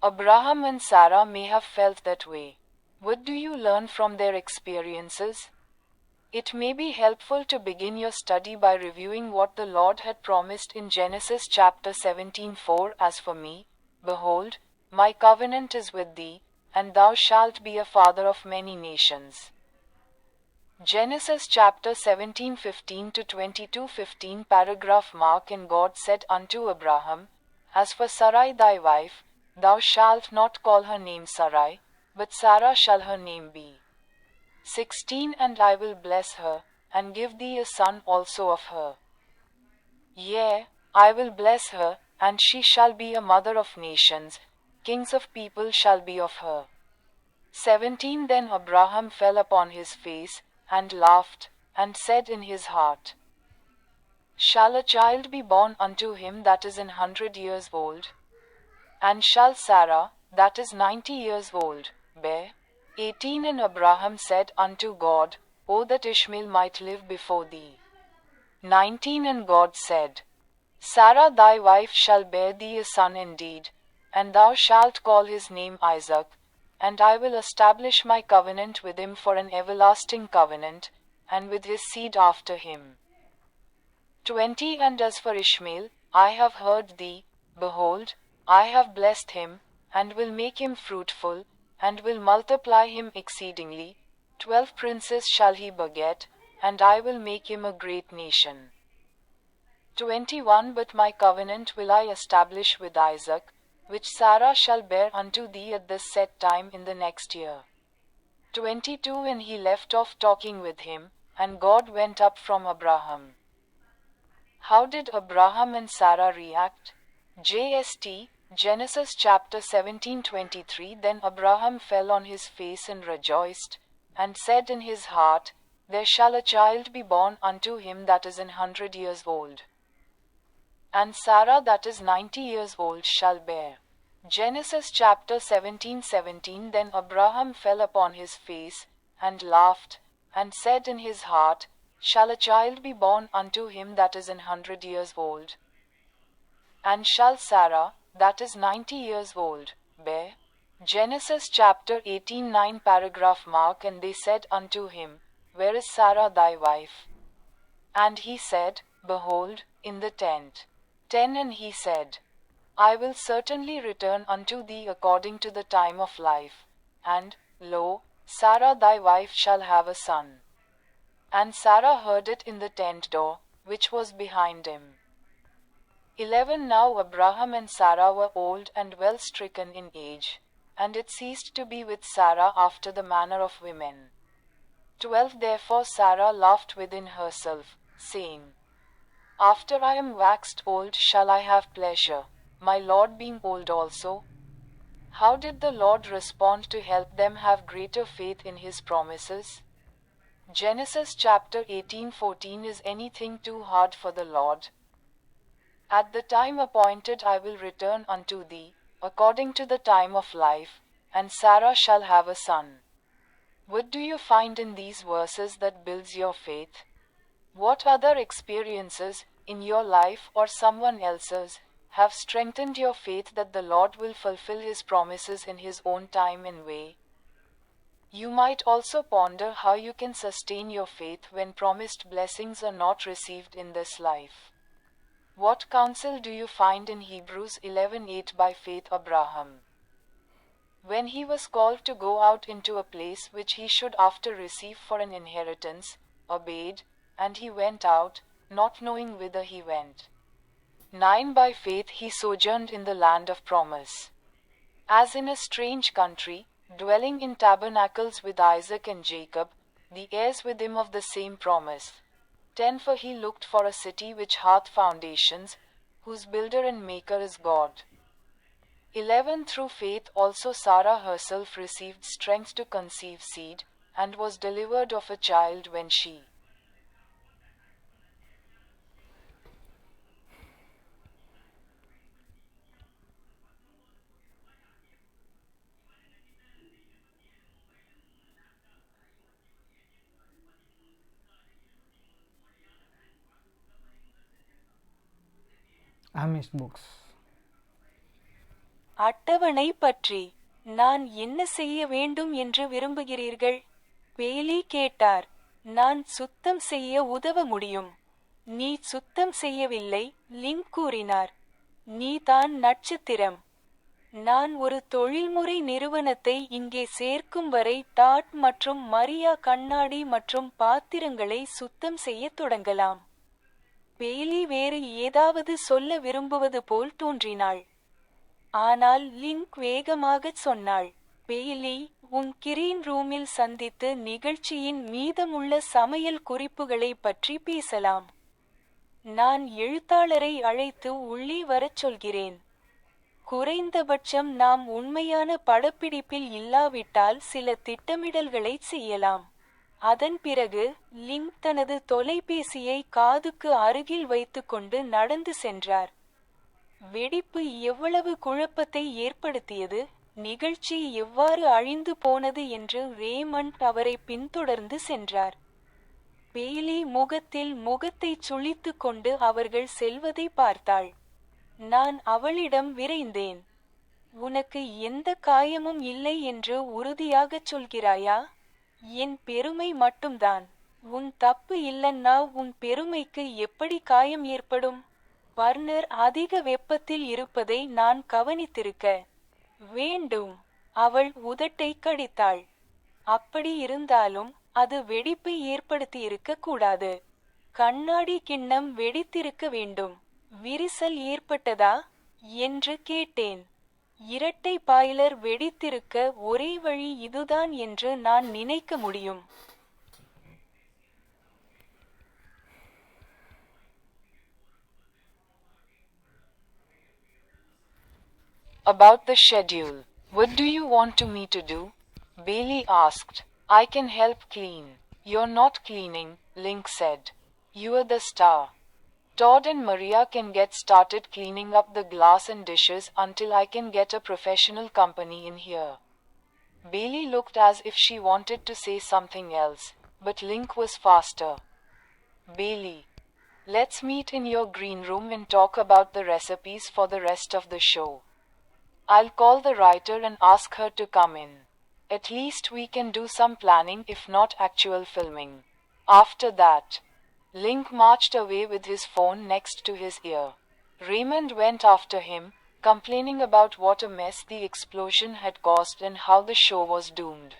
Abraham and Sarah may have felt that way. What do you learn from their experiences? It may be helpful to begin your study by reviewing what the Lord had promised in Genesis chapter 17:4. As for me, behold, my covenant is with thee, and thou shalt be a father of many nations. Genesis chapter 17:15 to 22:15, paragraph mark. And God said unto Abraham, As for Sarai thy wife, thou shalt not call her name Sarai, but Sarah shall her name be. 16. And I will bless her, and give thee a son also of her. Yea, I will bless her, and she shall be a mother of nations, kings of people shall be of her. 17. Then Abraham fell upon his face, and laughed, and said in his heart, Shall a child be born unto him that is 100 years old? And shall Sarah, that is 90 years old, bear? 18. And Abraham said unto God, O that Ishmael might live before thee. 19 And God said, Sarah thy wife shall bear thee a son indeed, and thou shalt call his name Isaac, and I will establish my covenant with him for an everlasting covenant, and with his seed after him. 20 And as for Ishmael, I have heard thee, behold, I have blessed him, and will make him fruitful, and will multiply him exceedingly. 12 Princes shall he beget, and I will make him a great nation. 21 But my covenant will I establish with Isaac, which Sarah shall bear unto thee at this set time in the next year. 22 And he left off talking with him, and God went up from Abraham. How did Abraham and Sarah react? JST, Genesis chapter 17:23 Then Abraham fell on his face and rejoiced, and said in his heart, There shall a child be born unto him that is 100 years old. And Sarah that is 90 years old shall bear. Genesis chapter 17:17 Then Abraham fell upon his face, and laughed, and said in his heart, Shall a child be born unto him that is 100 years old? And shall Sarah, that is 90 years old, bear? Genesis chapter 18:9 paragraph mark And they said unto him, Where is Sarah thy wife? And he said, Behold, in the tent. 10 And he said, I will certainly return unto thee according to the time of life, and, lo, Sarah thy wife shall have a son. And Sarah heard it in the tent door, which was behind him. 11 Now Abraham and Sarah were old and well stricken in age, and it ceased to be with Sarah after the manner of women. 12 Therefore Sarah laughed within herself, saying, After I am waxed old shall I have pleasure, my Lord being old also? How did the Lord respond to help them have greater faith in his promises? Genesis chapter 18:14 Is anything too hard for the Lord? At the time appointed I will return unto thee, according to the time of life, and Sarah shall have a son. What do you find in these verses that builds your faith? What other experiences, in your life or someone else's, have strengthened your faith that the Lord will fulfill his promises in his own time and way? You might also ponder how you can sustain your faith when promised blessings are not received in this life. What counsel do you find in Hebrews 11:8 By faith Abraham, when he was called to go out into a place which he should after receive for an inheritance, obeyed, and he went out, not knowing whither he went. 9 By faith he sojourned in the land of promise, as in a strange country, dwelling in tabernacles with Isaac and Jacob, the heirs with him of the same promise. 10 For he looked for a city which hath foundations, whose builder and maker is God. 11 Through faith also Sarah herself received strength to conceive seed, and was delivered of a child when she Amish Books. அட்டவணை பற்றி நான் என்ன செய்ய வேண்டும் என்று விரும்புகிறீர்கள்? பேலி கேட்டார். நான் சுத்தம் செய்ய உதவ முடியும். நீ சுத்தம் செய்யவில்லை, லிம் கூறினார். நீ தான் நட்சத்திரம். நான் ஒரு தொழில்முறை நிறுவனத்தை இங்கே சேர்க்கும் வரை டாட் மற்றும் மரியா கண்ணாடி மற்றும் பாத்திரங்களை சுத்தம் செய்ய தொடங்கலாம். பேலி வேறு ஏதாவது சொல்ல விரும்புவது போல் தோன்றினாள். ஆனால் லிங்க் வேகமாகச் சொன்னாள். பேலி, உன் கிரீன் ரூமில் சந்தித்து நிகழ்ச்சியின் மீதமுள்ள சமையல் குறிப்புகளை பற்றி பேசலாம். நான் எழுத்தாளரை அழைத்து உள்ளே வரச் சொல்கிறேன். குறைந்தபட்சம் நாம் உண்மையான படப்பிடிப்பில் இல்லாவிட்டால் சில திட்டமிடல்களைச் செய்யலாம். அதன் பிறகு, லிங்க் தனது தொலைபேசியை காதுக்கு அருகில் வைத்துக்கொண்டு நடந்து சென்றார். வெடிப்பு எவ்வளவு குழப்பத்தை ஏற்படுத்தியது, நிகழ்ச்சி எவ்வாறு அழிந்து போனது என்று ரேமண்ட் அவரை பின்தொடர்ந்து சென்றார். பேலி முகத்தில் முகத்தைச் சுளித்துக் கொண்டு அவர்கள் செல்வதை பார்த்தாள். நான் அவளிடம் விரைந்தேன். உனக்கு எந்த காயமும் இல்லை என்று உறுதியாகச் சொல்கிறாயா? என் பெருமை மட்டும்தான். உன் தப்பு இல்லன்னா உன் பெருமைக்கு எப்படி காயம் ஏற்படும்? பர்னர் அதிக வெப்பத்தில் இருப்பதை நான் கவனித்திருக்க வேண்டும். அவள் உதட்டை கடித்தாள். அப்படி இருந்தாலும் அது வெடிப்பை ஏற்படுத்தியிருக்க கூடாது. கண்ணாடி கிண்ணம் வெடித்திருக்க வேண்டும். விரிசல் ஏற்பட்டதா என்று கேட்டேன். இரட்டை பாய்லர் வெடித்திருக்க ஒரே வழி இதுதான் என்று நான் நினைக்க முடியும். About the schedule. What do you want me to do? Bailey asked. I can help clean. You're not cleaning, Link said. You are the star. Todd and Maria can get started cleaning up the glass and dishes until I can get a professional company in here. Bailey looked as if she wanted to say something else, but Link was faster. Bailey, let's meet in your green room and talk about the recipes for the rest of the show. I'll call the writer and ask her to come in. At least we can do some planning if not actual filming. After that, Link marched away with his phone next to his ear. Raymond went after him, complaining about what a mess the explosion had caused and how the show was doomed.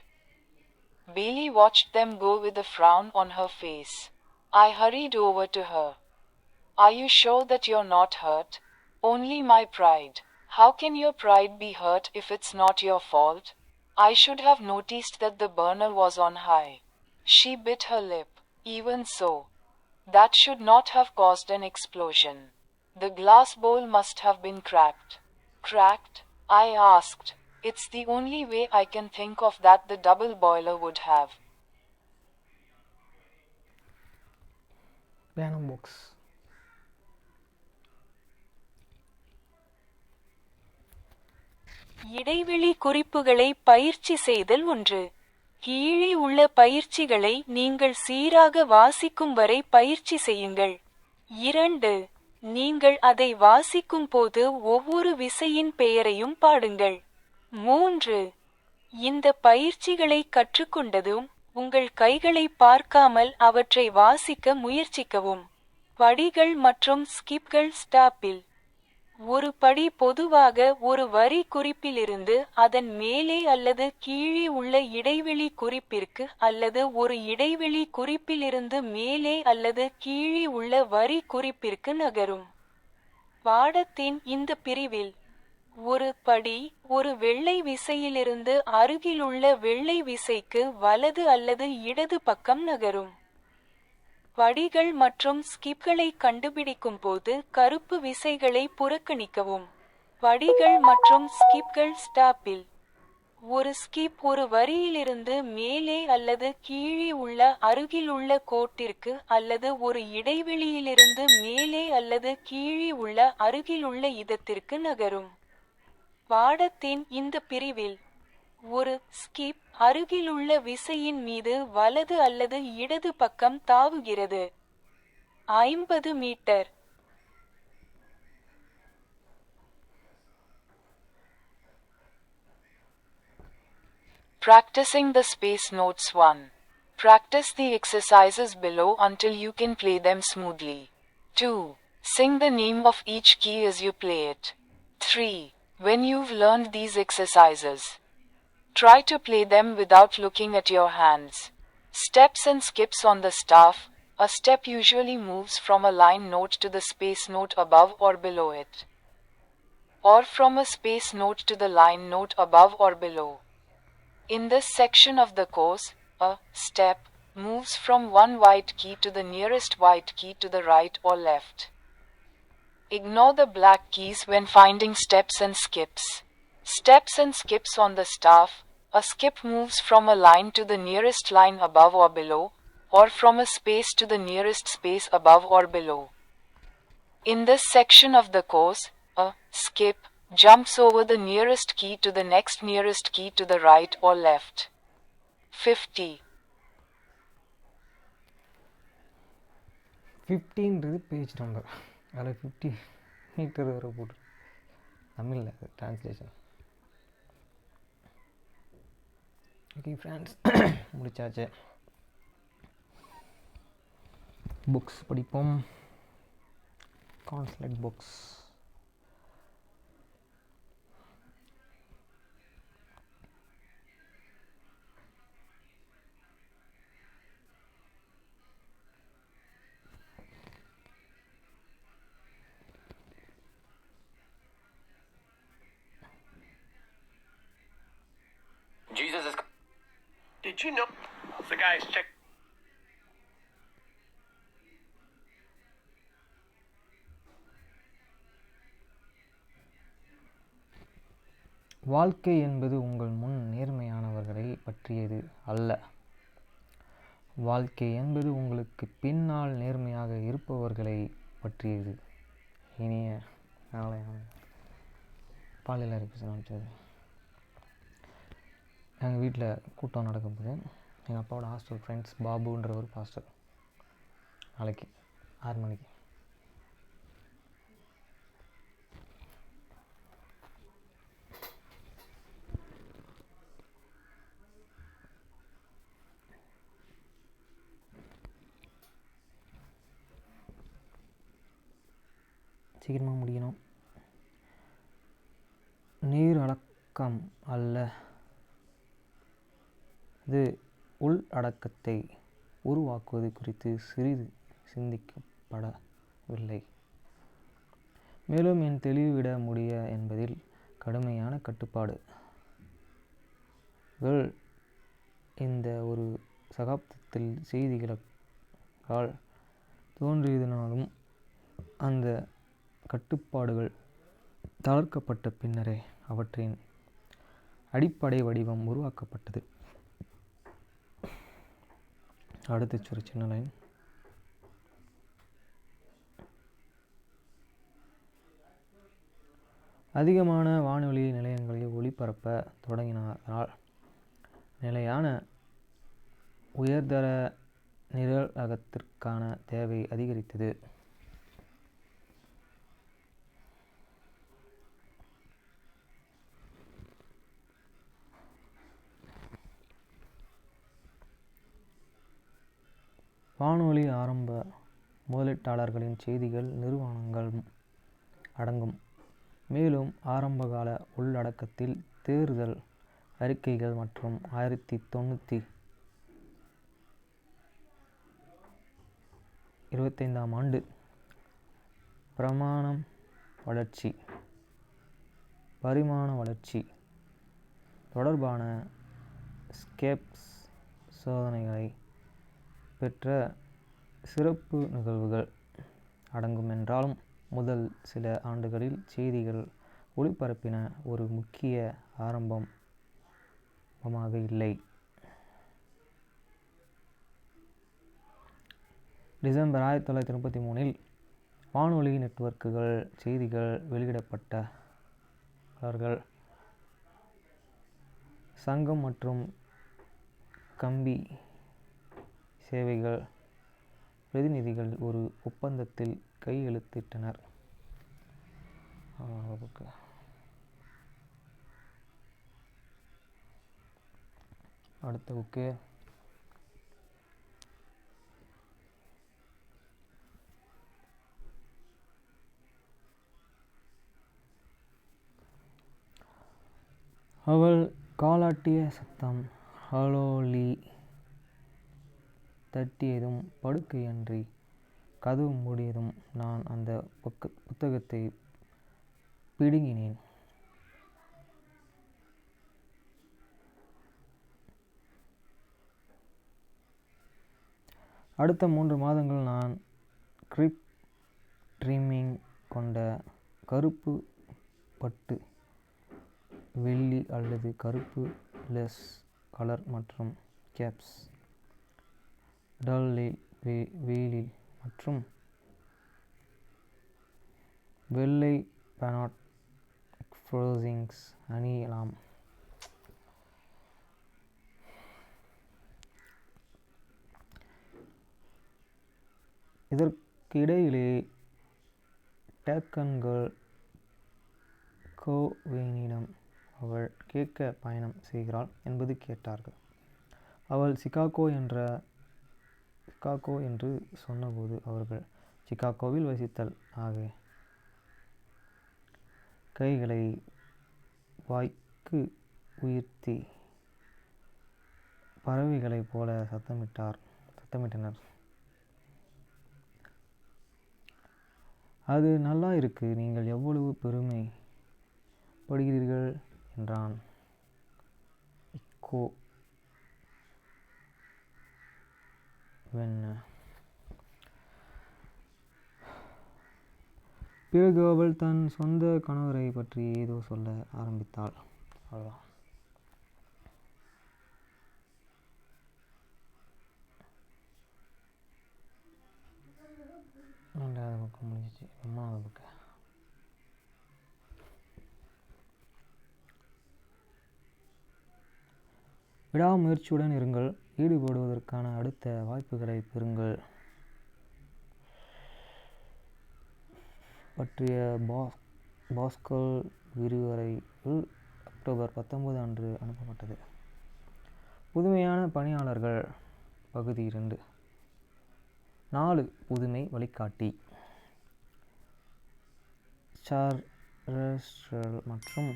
Bailey watched them go with a frown on her face. I hurried over to her. Are you sure that you're not hurt? Only my pride. How can your pride be hurt if it's not your fault? I should have noticed that the burner was on high. She bit her lip. Even so, that should not have caused an explosion. The glass bowl must have been cracked. Cracked? I asked. It's the only way I can think of that the double boiler would have. Piano box. இடைவெளி குறிப்புகளை பயிற்சி செய்தல் 1. கீழே உள்ள பயிற்சிகளை நீங்கள் சீராக வாசிக்கும் வரை பயிற்சி செய்யுங்கள். 2. நீங்கள் அதை வாசிக்கும் போது ஒவ்வொரு விசையின் பெயரையும் பாடுங்கள். 3. இந்த பயிற்சிகளை கற்றுக்கொண்டதும் உங்கள் கைகளை பார்க்காமல் அவற்றை வாசிக்க முயற்சிக்கவும். படிகள் மற்றும் ஸ்கிப்கள் ஸ்டாப்பில். ஒரு படி பொதுவாக ஒரு வரி குறிப்பிலிருந்து அதன் மேலே அல்லது கீழே உள்ள இடைவெளி குறிப்பிற்கு அல்லது ஒரு இடைவெளி குறிப்பிலிருந்து மேலே அல்லது கீழே உள்ள வரி குறிப்பிற்கு நகரும். பாடத்தின் இந்த பிரிவில் ஒரு படி ஒரு வெள்ளை விசையிலிருந்து அருகிலுள்ள வெள்ளை விசைக்கு வலது அல்லது இடது பக்கம் நகரும். படிகள் மற்றும் ஸ்கிப்களை கண்டுபிடிக்கும் போது கருப்பு விசைகளை புறக்கணிக்கவும். படிகள் மற்றும் ஸ்கிப்கள் ஸ்டாப்பில். ஒரு ஸ்கிப் ஒரு வரியிலிருந்து மேலே அல்லது கீழே உள்ள அருகிலுள்ள கோட்டிற்கு அல்லது ஒரு இடைவெளியிலிருந்து மேலே அல்லது கீழே உள்ள அருகிலுள்ள இடத்திற்கு நகரும். பாடத்தின் இந்த பிரிவில் ஒரு ஸ்கிப் அருகிலுள்ள விசையின் மீது வலது அல்லது இடது பக்கம் தாவுகிறது. 50 metre. Practicing the space notes 1. Practice the exercises below until you can play them smoothly. 2. Sing the name of each key as you play it. 3. When you've learned these exercises, try to play them without looking at your hands. Steps and skips on the staff. A step usually moves from a line note to the space note above or below it, or from a space note to the line note above or below. In this section of the course, a step moves from one white key to the nearest white key to the right or left. Ignore the black keys when finding steps and skips. Steps and skips on the staff. A skip moves from a line to the nearest line above or below, or from a space to the nearest space above or below. In this section of the course, a skip jumps over the nearest key to the next nearest key to the right or left. 50. 50ன்றது page number, அதில் 50 metre வரை போட்டு தமிழில் அது translation. Okay friends, முடிச்சாச்சு. Books படிப்போம். கான்ஸ்லெட் books. Jesus is. Did you know the guys check? வாழ்க்கை என்பது உங்கள் முன் நேர்மையானவர்களை பற்றியது அல்ல. வாழ்க்கை என்பது உங்களுக்கு பின்னால் நேர்மையாக இருப்பவர்களை பற்றியது. இனிய நாளையான பாலியல் அறிவிச்சு அமைச்சது. எங்கள் வீட்டில் கூட்டம் நடக்கும்போது எங்கள் அப்பாவோட ஹாஸ்டல் ஃப்ரெண்ட்ஸ் பாபுன்ற ஒரு பாஸ்டர் நாளைக்கு 6 மணிக்கு சீக்கிரமாக முடியணும். நீர் அடக்கம் அல்ல, இது உள் அடக்கத்தை உருவாக்குவது குறித்து சிறிது சிந்திக்கப்படவில்லை. மேலும் என் தெளிவுவிட முடிய என்பதில் கடுமையான கட்டுப்பாடு. இந்த ஒரு சகாப்தத்தில் செய்திகளால் தோன்றியதினாலும் அந்த கட்டுப்பாடுகள் தளர்க்கப்பட்ட பின்னரே அவற்றின் அடிப்படை வடிவம் உருவாக்கப்பட்டது. அடுத்து ஒரு சின்ன லைன். அதிகமான வானொலி நிலையங்களில் ஒளிபரப்ப தொடங்கினால் நிலையான உயர்தர நிரலகத்திற்கான தேவை அதிகரித்தது. வானொலி ஆரம்ப முதலீட்டாளர்களின் செய்திகள் நிறுவனங்களும் அடங்கும். மேலும் ஆரம்பகால உள்ளடக்கத்தில் தேர்தல் அறிக்கைகள் மற்றும் 1925ஆம் ஆண்டு பரிமாண வளர்ச்சி தொடர்பான ஸ்கேப்ஸ் சோதனைகளை பெற்ற சிறப்பு நிகழ்வுகள் அடங்கும் என்றாலும் முதல் சில ஆண்டுகளில் செய்திகள் ஒளிபரப்பின ஒரு முக்கிய ஆரம்பமாக இல்லை. டிசம்பர் 1933இல் வானொலி நெட்வொர்க்குகள் செய்திகள் வெளியிடப்பட்டாளர்கள் சங்கம் மற்றும் கம்பி சேவைகள் பிரதிநிதிகள் ஒரு ஒப்பந்தத்தில் கையெழுத்திட்டனர். அடுத்த புக்கு அவள் காலாட்டிய சத்தம் ஹலோலி தட்டியதும் படுக்கையன்றி கதவு மூடியதும் நான் அந்த புத்தகத்தை பிடுங்கினேன். அடுத்த 3 மாதங்கள் நான் கிரிப் ட்ரிம்மிங் கொண்ட கருப்பு பட்டு வெள்ளி அல்லது கருப்பு லெஸ் கலர் மற்றும் கேப்ஸ் டல் வெயிலில் மற்றும் வெள்ளை பேனாட் ஃப்ரோசிங்ஸ் அணியலாம். இடையிலே டேக்கன்கள் கோவேனிடம் அவள் கேட்க பயணம் செய்கிறாள் என்பது கேட்டார்கள். அவள் சிகாகோ என்று சொன்னபோது அவர்கள் சிகாகோவில் வசித்தல் ஆக கைகளை வாய்க்கு உயர்த்தி பறவைகளைப் போல சத்தமிட்டனர். அது நல்லா இருக்கு, நீங்கள் எவ்வளவு பெருமைப்படுகிறீர்கள் என்றான் இக்கோ வென்ன. பிறகு அவள் தன் சொந்த கணவரை பற்றி ஏதோ சொல்ல ஆரம்பித்தாள். அவ்வளோதான். ரெண்டாவது பக்கம் முடிஞ்சிச்சு. 3வது புக்கு. விடாமுயற்சியுடன் இருங்கள், ஈடுபடுவதற்கான அடுத்த வாய்ப்புகளை பெறுங்கள் பற்றிய பாஸ்கல் விரிவுரையில் அக்டோபர் 19 அன்று அனுப்பப்பட்டது. புதுமையான பணியாளர்கள் பகுதி 2. 4 புதுமை வழிகாட்டி. சார்லஸ் மற்றும்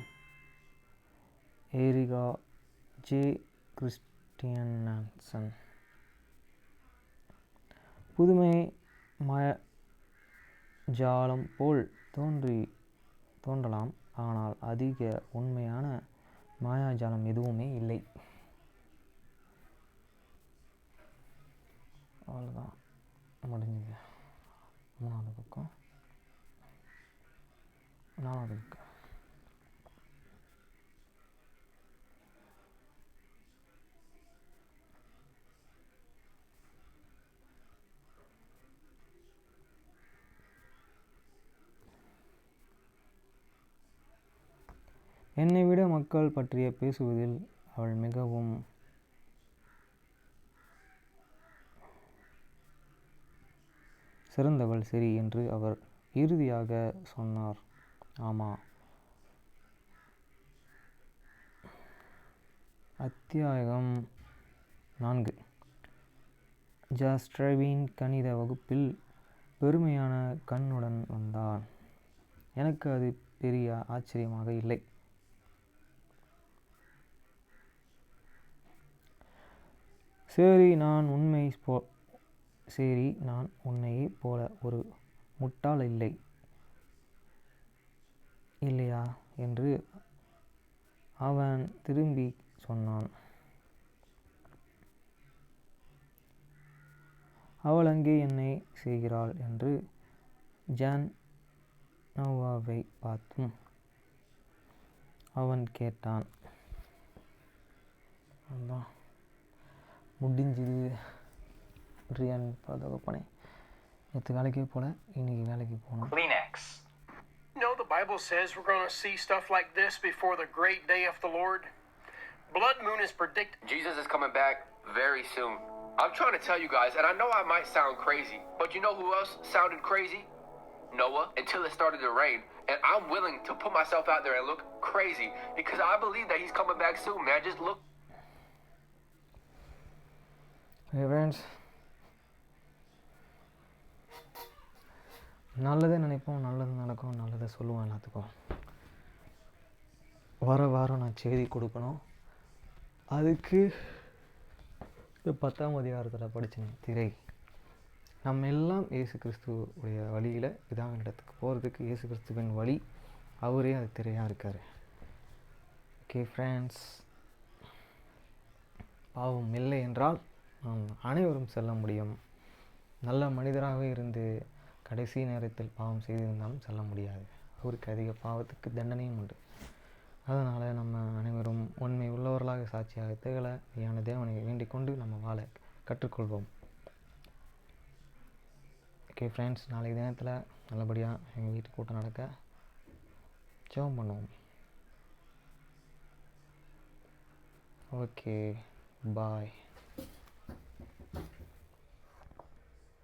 எரிகா ஜே கிறிஸ்டியன்சன். புதுமை மாயாஜாலம் போல் தோன்றலாம், ஆனால் அதிக உண்மையான மாயாஜாலம் எதுவுமே இல்லை. அவ்வளோதான், முடிஞ்சது. 3வது பக்கம். 4வது புக்கு. என்னை விட மக்கள் பற்றிய பேசுவதில் அவள் மிகவும் சிறந்தவள், சரி என்று அவர் இறுதியாக சொன்னார். ஆமாம். அத்தியாயம் 4. ஜாஸ்ட்ரவின் கணித வகுப்பில் பெருமையான கண்ணுடன் வந்தான். எனக்கு அது பெரிய ஆச்சரியமாக இல்லை. சரி, நான் உன்னையைப் போல ஒரு முட்டாள் இல்லையா என்று அவன் திரும்பி சொன்னான். அவள் அங்கே என்ன செய்கிறாள் என்று ஜான் நோவாவை பார்த்தும் அவன் கேட்டான். அதான் முடிஞ்சுது. ரியான் பாதுகாப்பனே, நேற்று வேலைக்கே போல, இன்னைக்கு வேலைக்கு போனோம். Kleenex. You know, the Bible says we're going to see stuff like this before the great day of the Lord. Blood moon is predicted. Jesus is coming back very soon. I'm trying to tell you guys, and I know I might sound crazy, but you know who else sounded crazy? Noah, until it started to rain. And I'm willing to put myself out there and look crazy because I believe that he's coming back soon, man. Just look. Hey friends, நல்லதே நினைப்போம், நல்லது நடக்கும், நல்லதை சொல்லுவோம் எல்லாத்துக்கும். வாரம் நான் செய்தி கொடுக்கணும். அதுக்கு 10ஆம் அதிகாரத்தில் படித்தேன், திரை. நம்ம எல்லாம் இயேசு கிறிஸ்துவுடைய வழியில் இதான் இடத்துக்கு போகிறதுக்கு இயேசு கிறிஸ்துவின் வழி, அவரே அது திரையாக இருக்கார். ஓகே ஃப்ரெண்ட்ஸ், பாவம் இல்லை என்றால் நாம் அனைவரும் செல்ல முடியும். நல்ல மனிதராக இருந்து கடைசி நேரத்தில் பாவம் செய்திருந்தாலும் செல்ல முடியாது. அவருக்கு அதிக பாவத்துக்கு தண்டனையும் உண்டு. அதனால் நம்ம அனைவரும் உண்மை உள்ளவர்களாக சாட்சியாக திகழ மெய்யான தேவனை வேண்டிக் கொண்டு நம்ம வாழ கற்றுக்கொள்வோம். ஓகே ஃப்ரெண்ட்ஸ், நாளைக்கு தினத்தில் நல்லபடியாக எங்கள் வீட்டு கூட்டம் நடக்க ஜெபம் பண்ணுவோம். ஓகே, பாய்.